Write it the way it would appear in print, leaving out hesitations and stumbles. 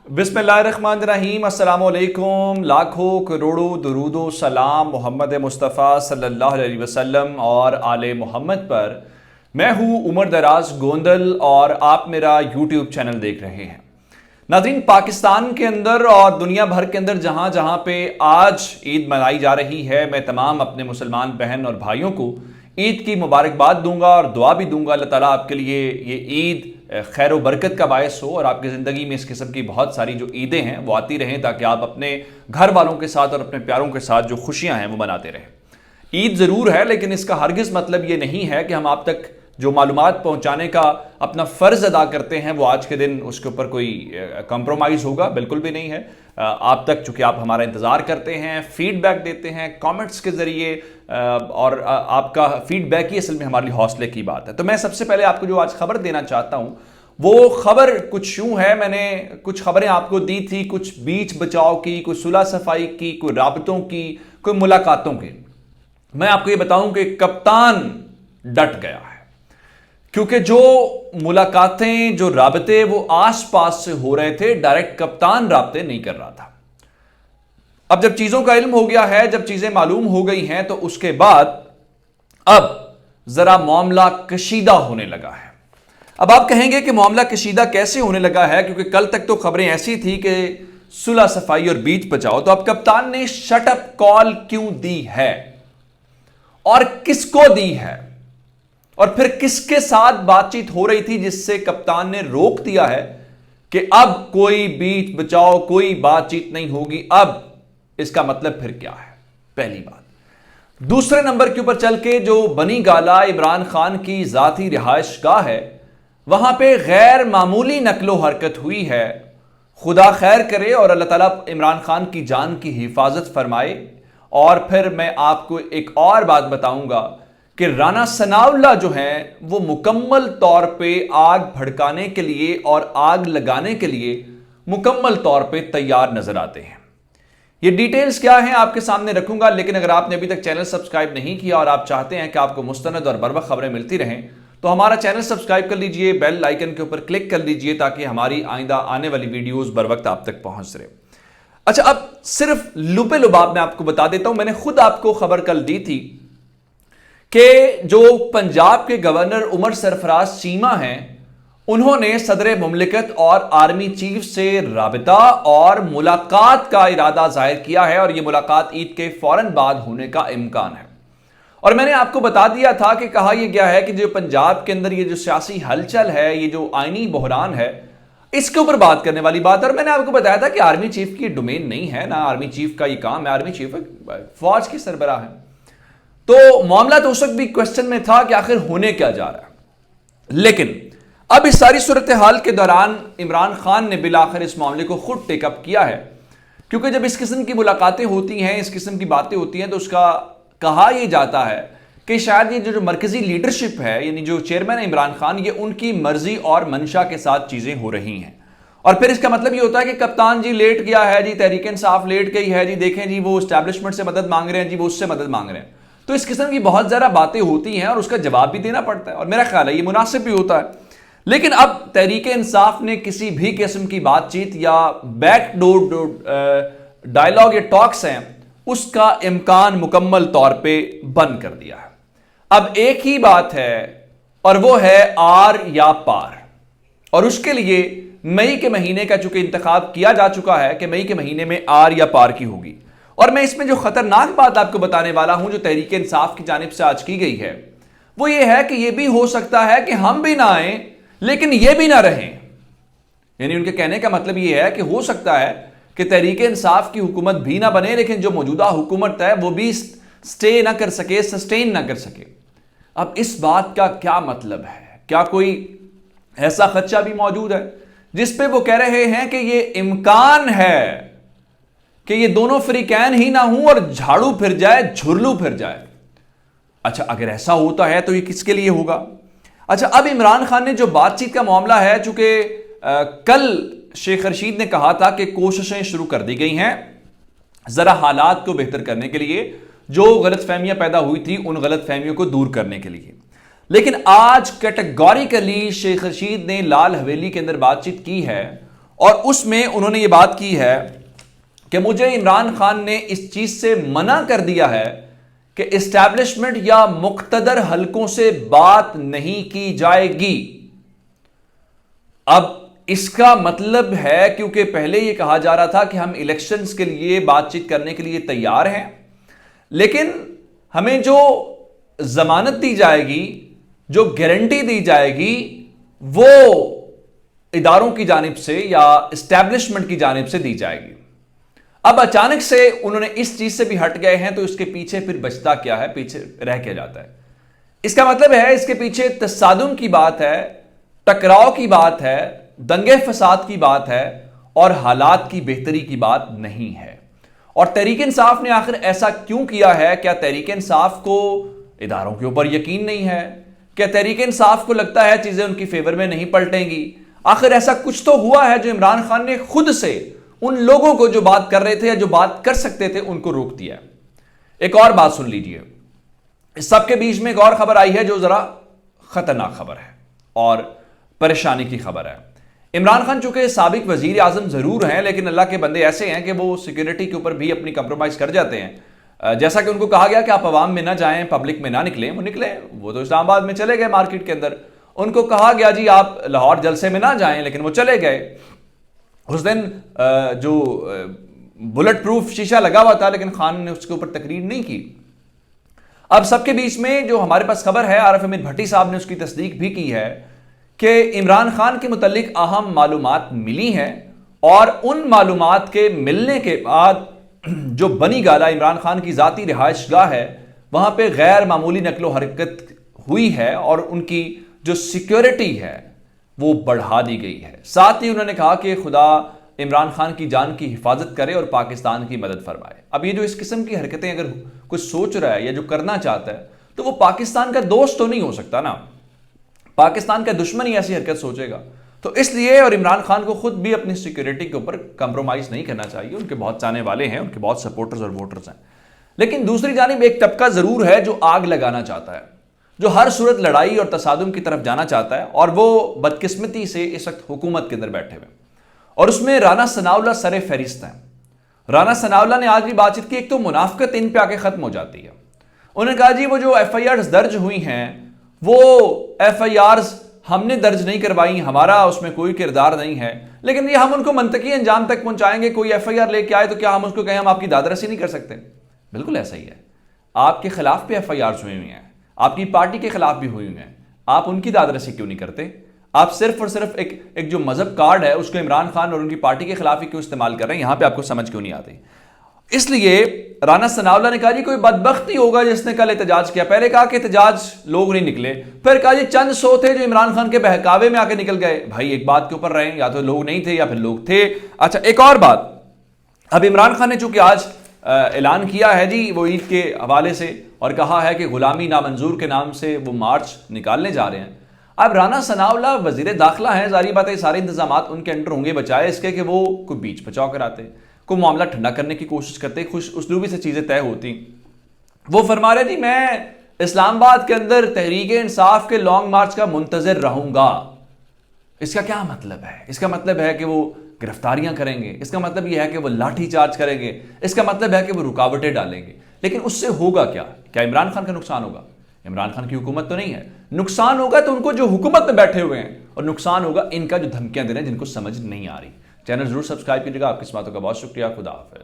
बिस्मिल्लाहिर्रहमानिर्रहीम। अस्सलाम वालेकुम। लाखों करोड़ों दुरूद व सलाम मोहम्मद मुस्तफ़ा सल्लल्लाहु अलैहि वसल्लम और आले मोहम्मद पर। मैं हूँ उमर दराज गोंदल और आप मेरा यूट्यूब चैनल देख रहे हैं। नाज़रीन, पाकिस्तान के अंदर और दुनिया भर के अंदर जहाँ जहाँ पे आज ईद मनाई जा रही है, मैं तमाम अपने मुसलमान बहन और भाइयों को ईद की मुबारकबाद दूंगा और दुआ भी दूंगा अल्लाह ताला आपके लिए ये ईद खैर व बरकत का बायस हो और आपकी ज़िंदगी में इस किस्म की बहुत सारी जो ईदें हैं वो आती रहें, ताकि आप अपने घर वालों के साथ और अपने प्यारों के साथ जो खुशियां हैं वो मनाते रहें। ईद ज़रूर है, लेकिन इसका हरगिज़ मतलब ये नहीं है कि हम आप तक जो मालूमात पहुंचाने का अपना फ़र्ज़ अदा करते हैं वो आज के दिन उसके ऊपर कोई कंप्रोमाइज़ होगा, बिल्कुल भी नहीं है। आप तक चूँकि आप हमारा इंतज़ार करते हैं, फ़ीडबैक देते हैं कमेंट्स के ज़रिए, और आपका फ़ीडबैक ही असल में हमारे लिए हौसले की बात है। तो मैं सबसे पहले आपको जो आज ख़बर देना चाहता हूँ वो ख़बर कुछ यूँ है। मैंने कुछ ख़बरें आपको दी थी, कुछ बीच बचाव की, कुछ सुलह सफाई की, कोई राबतों की, कोई मुलाकातों की। मैं आपको ये बताऊं कि कप्तान डट गया है, क्योंकि जो मुलाकातें, जो राबते वो आस पास से हो रहे थे, डायरेक्ट कप्तान राबते नहीं कर रहा था। अब जब चीज़ों का इल्म हो गया है, जब चीज़ें मालूम हो गई हैं, तो उसके बाद अब ज़रा मामला कशीदा होने लगा है। अब आप कहेंगे कि मामला कशीदा कैसे होने लगा है, क्योंकि कल तक तो खबरें ऐसी थी कि सुलह सफाई और बीच बचाओ। तो अब कप्तान ने शट अप कॉल क्यों दी है और किसको दी है, और फिर किसके साथ बातचीत हो रही थी जिससे कप्तान ने रोक दिया है कि अब कोई बीच बचाओ, कोई बातचीत नहीं होगी। अब इसका मतलब फिर क्या है, पहली बात। दूसरे नंबर के ऊपर चल के जो बनी गाला इमरान खान की जाती रिहाइश गाह है, वहां पे गैर मामूली नकलो हरकत हुई है। खुदा खैर करे और अल्लाह ताला इमरान खान की जान की हिफाजत फरमाए। और फिर मैं आपको एक और बात बताऊंगा कि राना सनाउल्लाह जो हैं वो मुकम्मल तौर पे आग भड़काने के लिए और आग लगाने के लिए मुकम्मल तौर पे तैयार नजर आते हैं। ये डिटेल्स क्या हैं आपके सामने रखूंगा, लेकिन अगर आपने अभी तक चैनल सब्सक्राइब नहीं किया और आप चाहते हैं कि आपको मुस्तनद और बर वक्त खबरें मिलती रहें, तो हमारा चैनल सब्सक्राइब कर लीजिए, बेल आइकन के ऊपर क्लिक कर लीजिए, ताकि हमारी आइंदा आने वाली वीडियोस बर वक्त आप तक पहुंच रहे। अच्छा, अब सिर्फ लुबे लुबाब मैं आपको बता देता हूं, मैंने खुद आपको खबर कल दी थी कि जो पंजाब के गवर्नर उमर सरफराज चीमा हैं, उन्होंने सदर मुमलिकत और आर्मी चीफ से राबिता और मुलाकात का इरादा जाहिर किया है, और यह मुलाकात ईद के फौरन बाद होने का इम्कान है। और मैंने आपको बता दिया था कि कहा यह गया है कि जो पंजाब के अंदर ये जो सियासी हलचल है, ये जो आईनी बहरान है, इसके ऊपर बात करने वाली बात है। और मैंने आपको बताया था कि आर्मी चीफ की डोमेन नहीं है, ना आर्मी चीफ का ये काम है। आर्मी चीफ फौज की सरबराह है। तो मामला तो उस वक्त भी क्वेश्चन में था कि आखिर होने क्या जा रहा है। लेकिन अब इस सारी सूरत हाल के दौरान इमरान खान ने बिलाखिर इस मामले को खुद टेकअप किया है, क्योंकि जब इस किस्म की मुलाकातें होती हैं, इस किस्म की बातें होती हैं, तो उसका कहा यह जाता है कि शायद ये जो मरकजी लीडरशिप है, यानी जो चेयरमैन है इमरान खान, ये उनकी मर्जी और मंशा के साथ चीजें हो रही हैं। और फिर इसका मतलब ये होता है कि कप्तान जी लेट गया है जी, तहरीक इंसाफ लेट गई है जी, देखें जी वो एस्टैब्लिशमेंट से मदद मांग रहे हैं जी, वो उससे मदद मांग रहे हैं। तो इस किस्म की बहुत ज़्यादा बातें होती हैं और उसका जवाब भी देना पड़ता है, और मेरा ख्याल है ये मुनासिब भी होता है। लेकिन अब तहरीक इंसाफ ने किसी भी किस्म की बातचीत या बैकडोर डायलॉग या टॉक्स हैं, उसका इम्कान मुकम्मल तौर पे बंद कर दिया है। अब एक ही बात है, और वो है आर या पार। और उसके लिए मई के महीने का चूंकि इंतखाब किया जा चुका है कि मई के महीने में आर या पार की होगी। और मैं इसमें जो खतरनाक बात आपको बताने वाला हूं, जो तहरीक इंसाफ की जानिब से आज की गई है, वो ये है कि ये भी हो सकता है कि हम भी ना आए लेकिन ये भी ना रहें। यानी उनके कहने का मतलब ये है कि हो सकता है कि तहरीक इंसाफ की हुकूमत भी ना बने, लेकिन जो मौजूदा हुकूमत है वो भी स्टे ना कर सके, सस्टेन ना कर सके। अब इस बात का क्या मतलब है? क्या कोई ऐसा खदशा भी मौजूद है जिस पे वो कह रहे हैं कि ये इम्कान है कि ये दोनों फ्रीकैन ही ना हो और झाड़ू फिर जाए, झुरलू फिर जाए? अच्छा, अगर ऐसा होता है तो ये किसके लिए होगा? अच्छा, अब इमरान खान ने जो बातचीत का मामला है, चूंकि कल शेख रशीद ने कहा था कि कोशिशें शुरू कर दी गई हैं जरा हालात को बेहतर करने के लिए, जो गलतफहमियां पैदा हुई थी उन गलतफहमियों को दूर करने के लिए। लेकिन आज कैटेगोरिकली शेख रशीद ने लाल हवेली के अंदर बातचीत की है اور اس میں انہوں نے یہ بات کی ہے کہ مجھے عمران خان نے اس چیز سے منع کر دیا ہے کہ اسٹیبلشمنٹ یا مقتدر حلقوں سے بات نہیں کی جائے گی۔ اب اس کا مطلب ہے، کیونکہ پہلے یہ کہا جا رہا تھا کہ ہم الیکشنز کے لیے بات چیت کرنے کے لیے تیار ہیں، لیکن ہمیں جو ضمانت دی جائے گی، جو گارنٹی دی جائے گی، وہ اداروں کی جانب سے یا اسٹیبلشمنٹ کی جانب سے دی جائے گی۔ اب اچانک سے انہوں نے اس چیز سے بھی ہٹ گئے ہیں، تو اس کے پیچھے پھر بچتا کیا ہے، پیچھے رہ کے جاتا ہے۔ اس کا مطلب ہے اس کے پیچھے تصادم کی بات ہے، ٹکراؤ کی بات ہے، دنگے فساد کی بات ہے، اور حالات کی بہتری کی بات نہیں ہے۔ اور تحریک انصاف نے آخر ایسا کیوں کیا ہے؟ کیا تحریک انصاف کو اداروں کے اوپر یقین نہیں ہے؟ کیا تحریک انصاف کو لگتا ہے چیزیں ان کی فیور میں نہیں پلٹیں گی؟ آخر ایسا کچھ تو ہوا ہے جو عمران خان نے خود سے ان لوگوں کو جو بات کر رہے تھے یا جو بات کر سکتے تھے ان کو روک دیا۔ ایک اور بات سن لیجئے، اس سب کے بیچ میں ایک اور خبر آئی ہے جو ذرا خطرناک خبر ہے اور پریشانی کی خبر ہے۔ عمران خان چونکہ سابق وزیر اعظم ضرور ہیں، لیکن اللہ کے بندے ایسے ہیں کہ وہ سیکیورٹی کے اوپر بھی اپنی کمپرومائز کر جاتے ہیں۔ جیسا کہ ان کو کہا گیا کہ آپ عوام میں نہ جائیں، پبلک میں نہ نکلیں، وہ نکلیں، وہ تو اسلام آباد میں چلے گئے مارکیٹ کے اندر۔ ان کو کہا گیا جی آپ لاہور جلسے میں نہ جائیں، لیکن وہ چلے گئے۔ اس دن جو بلٹ پروف شیشہ لگا ہوا تھا، لیکن خان نے اس کے اوپر تقریر نہیں کی۔ اب سب کے بیچ میں جو ہمارے پاس خبر ہے، عارف امین بھٹی صاحب نے اس کی تصدیق بھی کی ہے کہ عمران خان کے متعلق اہم معلومات ملی ہیں، اور ان معلومات کے ملنے کے بعد جو بنی گالا عمران خان کی ذاتی رہائش گاہ ہے، وہاں پہ غیر معمولی نقل و حرکت ہوئی ہے، اور ان کی جو سیکیورٹی ہے وہ بڑھا دی گئی ہے۔ ساتھ ہی انہوں نے کہا کہ خدا عمران خان کی جان کی حفاظت کرے اور پاکستان کی مدد فرمائے۔ اب یہ جو اس قسم کی حرکتیں اگر کوئی سوچ رہا ہے یا جو کرنا چاہتا ہے، تو وہ پاکستان کا دوست تو نہیں ہو سکتا نا، پاکستان کا دشمن ہی ایسی حرکت سوچے گا۔ تو اس لیے، اور عمران خان کو خود بھی اپنی سیکیورٹی کے اوپر کمپرومائز نہیں کرنا چاہیے، ان کے بہت چاہنے والے ہیں، ان کے بہت سپورٹرز اور ووٹرز ہیں۔ لیکن دوسری جانب ایک طبقہ ضرور ہے جو آگ لگانا چاہتا ہے، جو ہر صورت لڑائی اور تصادم کی طرف جانا چاہتا ہے، اور وہ بدقسمتی سے اس وقت حکومت کے اندر بیٹھے ہوئے، اور اس میں رانا ثناءاللہ سر فہرست ہیں۔ رانا ثناءاللہ نے آج بھی بات چیت کی۔ ایک تو منافقت ان پہ آ کے ختم ہو جاتی ہے۔ انہوں نے کہا جی وہ جو ایف آئی آرز درج ہوئی ہیں، وہ ایف آئی آرز ہم نے درج نہیں کروائی، ہمارا اس میں کوئی کردار نہیں ہے، لیکن یہ ہم ان کو منطقی انجام تک پہنچائیں گے۔ کوئی ایف آئی آر لے کے آئے تو کیا ہم اس کو کہیں ہم آپ کی دادرسی نہیں کر سکتے؟ بالکل ایسا ہی ہے۔ آپ کے خلاف بھی ایف آئی آرز ہوئی ہوئی ہیں، آپ کی پارٹی کے خلاف بھی ہوئی ہوئی ہیں، آپ ان کی دادرسی کیوں نہیں کرتے؟ آپ صرف اور صرف ایک جو مذہب کارڈ ہے اس کو عمران خان اور ان کی پارٹی کے خلاف ہی کیوں استعمال کر رہے ہیں؟ یہاں پہ آپ کو سمجھ کیوں نہیں آتی؟ اس لیے رانا ثناءاللہ نے کہا جی کوئی بدبخت ہی ہوگا جس نے کل احتجاج کیا۔ پہلے کہا کہ احتجاج لوگ نہیں نکلے، پھر کہا جی چند سو تھے جو عمران خان کے بہکاوے میں آ کے نکل گئے۔ بھائی ایک بات کے اوپر رہیں، یا تو لوگ نہیں تھے یا پھر لوگ تھے۔ اچھا ایک اور بات، اب عمران خان نے چونکہ آج اعلان کیا ہے جی وہ عید کے حوالے سے، اور کہا ہے کہ غلامی نامنظور کے نام سے وہ مارچ نکالنے جا رہے ہیں۔ اب رانا ثناءاللہ وزیر داخلہ ہیں، ظاہری بات ہے سارے انتظامات ان کے انڈر ہوں گے، بچائے اس کے کہ وہ کوئی بیچ بچاؤ کراتے، کوئی معاملہ ٹھنڈا کرنے کی کوشش کرتے، خوش اسلوبی سے چیزیں طے ہوتی۔ وہ فرما رہے جی میں اسلام آباد کے اندر تحریک انصاف کے لانگ مارچ کا منتظر رہوں گا۔ اس کا کیا مطلب ہے؟ اس کا مطلب ہے کہ وہ گرفتاریاں کریں گے، اس کا مطلب یہ ہے کہ وہ لاٹھی چارج کریں گے، اس کا مطلب ہے کہ وہ رکاوٹیں ڈالیں گے۔ لیکن اس سے ہوگا کیا؟ کیا عمران خان کا نقصان ہوگا؟ عمران خان کی حکومت تو نہیں ہے، نقصان ہوگا تو ان کو جو حکومت میں بیٹھے ہوئے ہیں، اور نقصان ہوگا ان کا جو دھمکیاں دے رہے ہیں جن کو سمجھ نہیں آ رہی۔ چینل ضرور سبسکرائب کیجیے گا۔ آپ کی اس باتوں کا بہت شکریہ۔ خدا حافظ۔